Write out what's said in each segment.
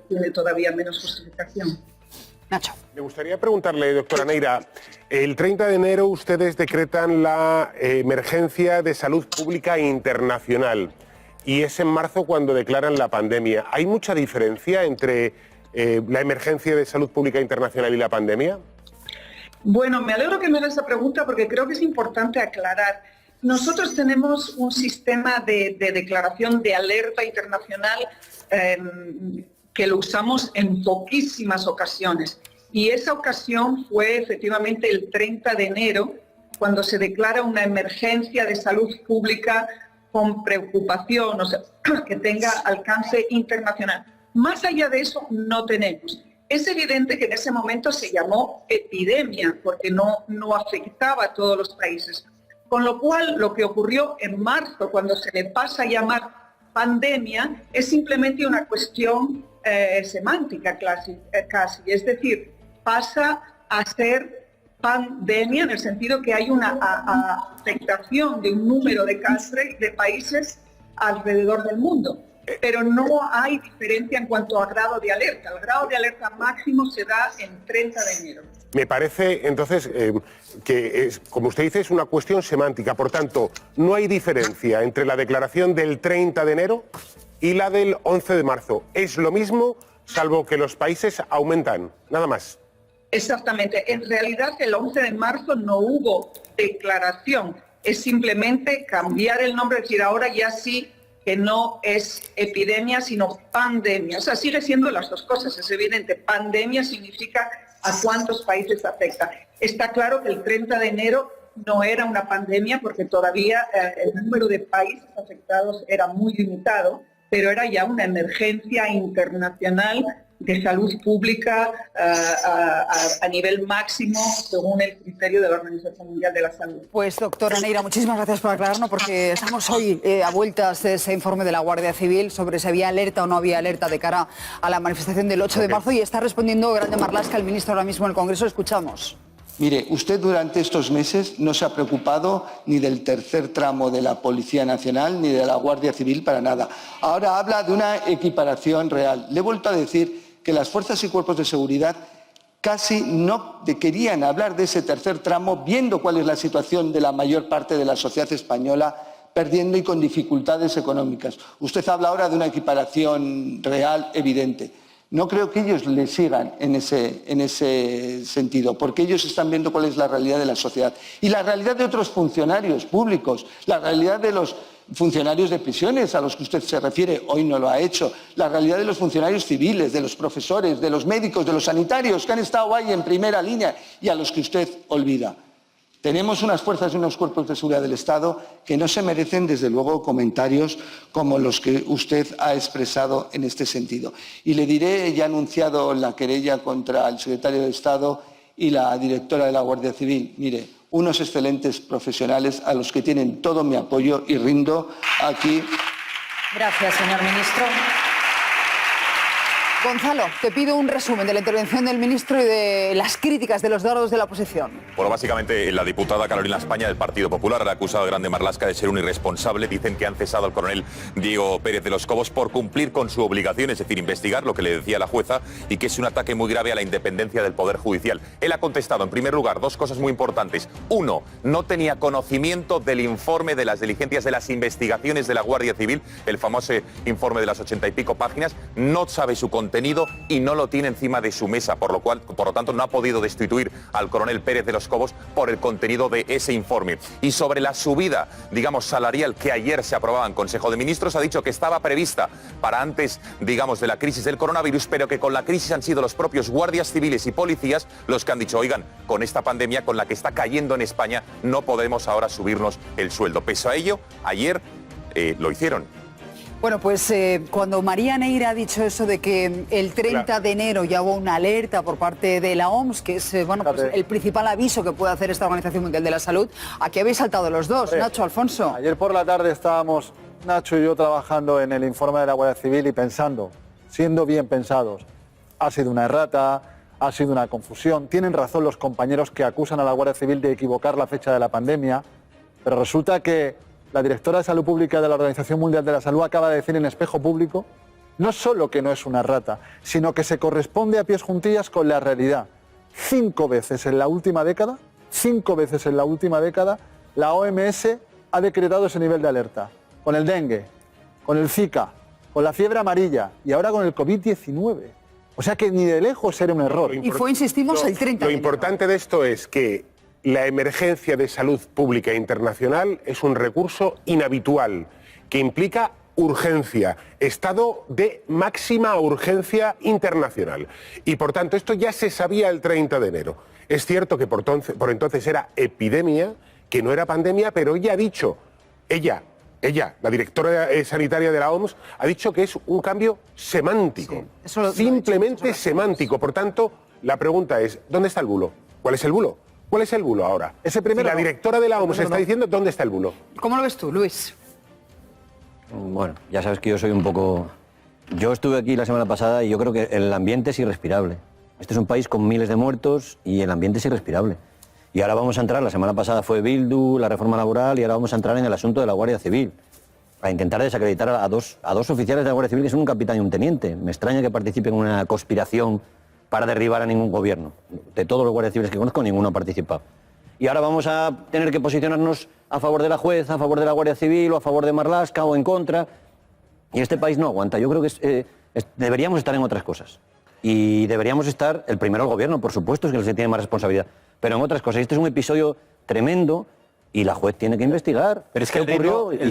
tiene todavía menos justificación. Nacho. Me gustaría preguntarle, doctora Neira, el 30 de enero ustedes decretan la emergencia de salud pública internacional y es en marzo cuando declaran la pandemia. ¿Hay mucha diferencia entre la emergencia de salud pública internacional y la pandemia? Bueno, me alegro que me haga esa pregunta porque creo que es importante aclarar. Nosotros tenemos un sistema de declaración de alerta internacional que lo usamos en poquísimas ocasiones. Y esa ocasión fue efectivamente el 30 de enero, cuando se declara una emergencia de salud pública con preocupación, o sea, que tenga alcance internacional. Más allá de eso, no tenemos. Es evidente que en ese momento se llamó epidemia, porque no afectaba a todos los países. Con lo cual, lo que ocurrió en marzo, cuando se le pasa a llamar pandemia, es simplemente una cuestión semántica casi. Es decir, pasa a ser pandemia en el sentido que hay una afectación de un número de países alrededor del mundo. Pero no hay diferencia en cuanto a grado de alerta. El grado de alerta máximo se da en 30 de enero. Me parece, entonces, que, como usted dice, es una cuestión semántica. Por tanto, no hay diferencia entre la declaración del 30 de enero y la del 11 de marzo. Es lo mismo, salvo que los países aumentan, nada más. Exactamente. En realidad, el 11 de marzo no hubo declaración. Es simplemente cambiar el nombre, es decir, ahora ya sí que no es epidemia, sino pandemia. O sea, sigue siendo las dos cosas, es evidente. Pandemia significa a cuántos países afecta. Está claro que el 30 de enero no era una pandemia porque todavía el número de países afectados era muy limitado, pero era ya una emergencia internacional de salud pública a nivel máximo según el criterio de la Organización Mundial de la Salud. Pues doctora Neira, muchísimas gracias por aclararnos porque estamos hoy a vueltas de ese informe de la Guardia Civil sobre si había alerta o no había alerta de cara a la manifestación del 8 de marzo y está respondiendo Grande Marlaska, el ministro ahora mismo en el Congreso. Escuchamos. Mire, usted durante estos meses no se ha preocupado ni del tercer tramo de la Policía Nacional ni de la Guardia Civil para nada. Ahora habla de una equiparación real. Le he vuelto a decir que las fuerzas y cuerpos de seguridad casi no querían hablar de ese tercer tramo, viendo cuál es la situación de la mayor parte de la sociedad española, perdiendo y con dificultades económicas. Usted habla ahora de una equiparación real, evidente. No creo que ellos le sigan en ese sentido, porque ellos están viendo cuál es la realidad de la sociedad. Y la realidad de otros funcionarios públicos, la realidad de los funcionarios de prisiones a los que usted se refiere, hoy no lo ha hecho, la realidad de los funcionarios civiles, de los profesores, de los médicos, de los sanitarios que han estado ahí en primera línea y a los que usted olvida. Tenemos unas fuerzas y unos cuerpos de seguridad del Estado que no se merecen, desde luego, comentarios como los que usted ha expresado en este sentido. Y le diré, ya he anunciado la querella contra el secretario de Estado y la directora de la Guardia Civil. Mire, unos excelentes profesionales a los que tienen todo mi apoyo y rindo aquí. Gracias, señor ministro. Gonzalo, te pido un resumen de la intervención del ministro y de las críticas de los dardos de la oposición. Bueno, básicamente la diputada Carolina España del Partido Popular ha acusado a Grande Marlaska de ser un irresponsable. Dicen que han cesado al coronel Diego Pérez de los Cobos por cumplir con su obligación, es decir, investigar lo que le decía la jueza, y que es un ataque muy grave a la independencia del Poder Judicial. Él ha contestado, en primer lugar, dos cosas muy importantes. Uno, no tenía conocimiento del informe de las diligencias de las investigaciones de la Guardia Civil, el famoso informe de las 80 y pico páginas, no sabe su contenido y no lo tiene encima de su mesa, por lo tanto no ha podido destituir al coronel Pérez de los Cobos por el contenido de ese informe. Y sobre la subida, digamos, salarial que ayer se aprobaba en Consejo de Ministros, ha dicho que estaba prevista para antes, digamos, de la crisis del coronavirus, pero que con la crisis han sido los propios guardias civiles y policías los que han dicho, oigan, con esta pandemia, con la que está cayendo en España, no podemos ahora subirnos el sueldo. Pese a ello, ayer lo hicieron. Bueno, pues cuando María Neira ha dicho eso de que el 30 de enero ya hubo una alerta por parte de la OMS, que es bueno, pues el principal aviso que puede hacer esta Organización Mundial de la Salud, aquí habéis saltado los dos, Nacho, Alfonso. Ayer por la tarde estábamos, Nacho y yo, trabajando en el informe de la Guardia Civil y pensando, siendo bien pensados, ha sido una errata, ha sido una confusión. Tienen razón los compañeros que acusan a la Guardia Civil de equivocar la fecha de la pandemia, pero resulta que la directora de Salud Pública de la Organización Mundial de la Salud acaba de decir en Espejo Público no solo que no es una errata, sino que se corresponde a pies juntillas con la realidad. 5 veces en la última década, la OMS ha decretado ese nivel de alerta. Con el dengue, con el Zika, con la fiebre amarilla y ahora con el COVID-19. O sea que ni de lejos era un error. Y fue, insistimos, el 30 de Lo importante de esto es que la emergencia de salud pública internacional es un recurso inhabitual que implica urgencia, estado de máxima urgencia internacional. Y por tanto, esto ya se sabía el 30 de enero. Es cierto que por entonces era epidemia, que no era pandemia, pero ella ha dicho, ella, la directora sanitaria de la OMS, ha dicho que es un cambio semántico, Sí, simplemente semántico. Por tanto, la pregunta es, ¿dónde está el bulo? ¿Cuál es el bulo? ¿Cuál es el bulo ahora? Ese primero si la directora de la OMS está diciendo, ¿dónde está el bulo? ¿Cómo lo ves tú, Luis? Bueno, ya sabes que yo soy un poco... Yo estuve aquí la semana pasada y yo creo que el ambiente es irrespirable. Este es un país con miles de muertos y el ambiente es irrespirable. Y ahora vamos a entrar, la semana pasada fue Bildu, la reforma laboral, y ahora vamos a entrar en el asunto de la Guardia Civil. A intentar desacreditar a dos oficiales de la Guardia Civil que son un capitán y un teniente. Me extraña que participen en una conspiración para derribar a ningún gobierno. De todos los guardias civiles que conozco, ninguno ha participado. Y ahora vamos a tener que posicionarnos a favor de la jueza, a favor de la Guardia Civil, o a favor de Marlaska, o en contra. Y este país no aguanta. Yo creo que deberíamos estar en otras cosas. Y deberíamos estar, el primero el gobierno, por supuesto, es que se tiene más responsabilidad, pero en otras cosas. Este es un episodio tremendo y la juez tiene que investigar. Pero es que el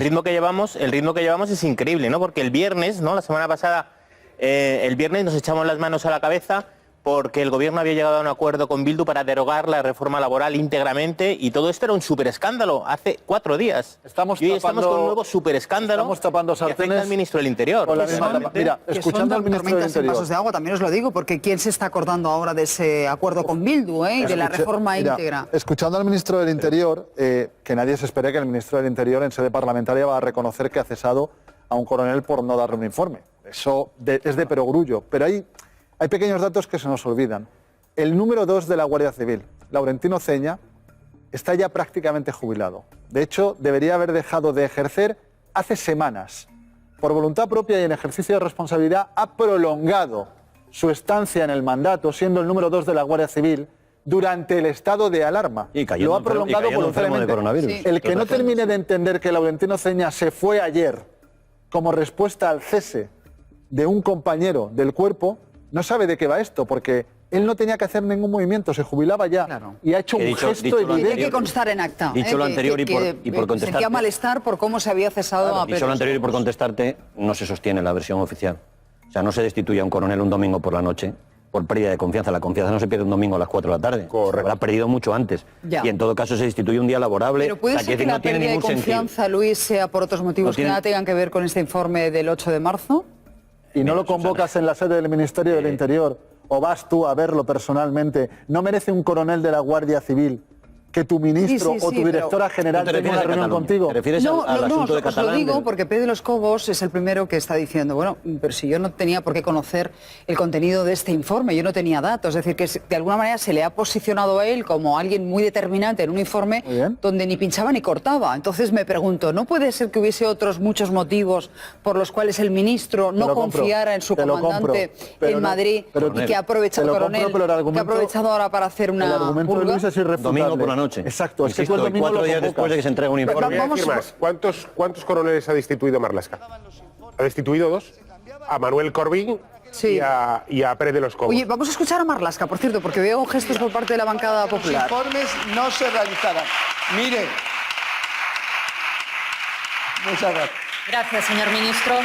ritmo que llevamos es increíble, ¿no? Porque el viernes, ¿no? La semana pasada, el viernes nos echamos las manos a la cabeza porque el gobierno había llegado a un acuerdo con Bildu para derogar la reforma laboral íntegramente y todo esto era un superescándalo hace 4 días. Estamos y hoy estamos con un nuevo superescándalo. Estamos tapando que afecta sartenes al ministro del Interior. con la misma tapa. Mira, escuchando al ministro del Interior. Vasos de agua, también os lo digo, porque ¿quién se está acordando ahora de ese acuerdo con Bildu y de la reforma íntegra? Escuchando al ministro del Interior, que nadie se espere que el ministro del Interior en sede parlamentaria va a reconocer que ha cesado a un coronel por no darle un informe. Eso es de perogrullo. Pero hay pequeños datos que se nos olvidan. El número 2 de la Guardia Civil, Laurentino Ceña, está ya prácticamente jubilado. De hecho, debería haber dejado de ejercer hace semanas. Por voluntad propia y en ejercicio de responsabilidad, ha prolongado su estancia en el mandato, siendo el número 2 de la Guardia Civil, durante el estado de alarma. Lo ha prolongado voluntariamente. El que no termine de entender que Laurentino Ceña se fue ayer como respuesta al cese de un compañero del cuerpo, no sabe de qué va esto, porque él no tenía que hacer ningún movimiento, se jubilaba ya. Claro. Y ha hecho un gesto evidente. Tiene que constar en acta. Dicho lo anterior y por contestarte. Sentía malestar por cómo se había cesado a Pedro. Dicho lo anterior y por contestarte, no se sostiene la versión oficial. O sea, no se destituye a un coronel un domingo por la noche por pérdida de confianza. La confianza no se pierde un domingo a las 4 de la tarde. Correcto. Lo ha perdido mucho antes. Ya. Y en todo caso se destituye un día laborable. Pero puede ser que la pérdida de confianza, Luis, sea por otros motivos que nada tengan que ver con este informe del 8 de marzo. ¿Y no lo convocas en la sede del Ministerio del Interior o vas tú a verlo personalmente? ¿No merece un coronel de la Guardia Civil que tu ministro o tu directora general tenga una reunión contigo? ¿Te refieres al asunto de Catalán? Os lo digo porque Pedro de los Cobos es el primero que está diciendo, bueno, pero si yo no tenía por qué conocer el contenido de este informe, yo no tenía datos, es decir, que de alguna manera se le ha posicionado a él como alguien muy determinante en un informe donde ni pinchaba ni cortaba. Entonces me pregunto, ¿no puede ser que hubiese otros muchos motivos por los cuales el ministro no confiara en su comandante en Madrid y que ha aprovechado, coronel, que ha aprovechado ahora para hacer una... El argumento de Luis es irrefutable. Noche. Exacto, es Insisto, que tú el domingo 4 días después de que se entregue un informe. ¿Cuántos coroneles ha destituido Marlaska? ¿Ha destituido 2? A Manuel Corbín y a Pérez de los Cobos. Oye, vamos a escuchar a Marlaska, por cierto, porque veo gestos por parte de la bancada popular. Los informes no se realizarán. Mire. Muchas gracias. Gracias, señor ministro.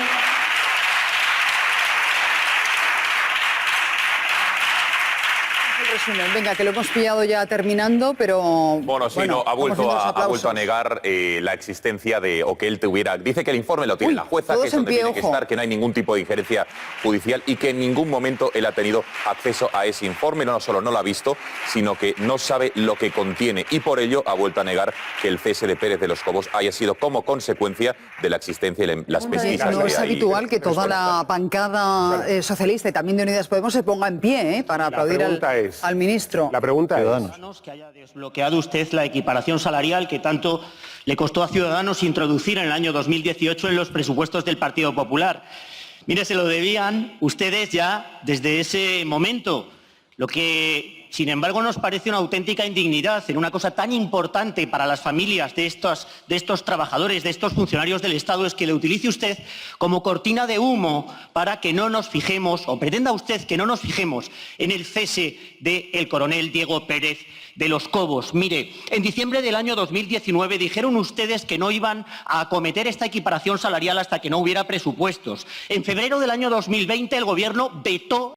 Venga, que lo hemos pillado ya terminando, pero... Bueno, sí, no, ha vuelto a negar la existencia de, o que él tuviera... Dice que el informe lo tiene la jueza, que es donde tiene que estar, que no hay ningún tipo de injerencia judicial y que en ningún momento él ha tenido acceso a ese informe. No solo no lo ha visto, sino que no sabe lo que contiene y por ello ha vuelto a negar que el cese de Pérez de los Cobos haya sido como consecuencia de la existencia y las pesquisas. No es habitual que toda la bancada socialista y también de Unidas Podemos se ponga en pie para aplaudir al ministro. La pregunta es que haya desbloqueado usted la equiparación salarial que tanto le costó a Ciudadanos introducir en el año 2018 en los presupuestos del Partido Popular. Mire, se lo debían ustedes ya desde ese momento. Lo que, sin embargo, nos parece una auténtica indignidad en una cosa tan importante para las familias de estos trabajadores, de estos funcionarios del Estado, es que le utilice usted como cortina de humo para que no nos fijemos, o pretenda usted que no nos fijemos en el cese del coronel Diego Pérez de los Cobos. Mire, en diciembre del año 2019 dijeron ustedes que no iban a acometer esta equiparación salarial hasta que no hubiera presupuestos. En febrero del año 2020 el Gobierno vetó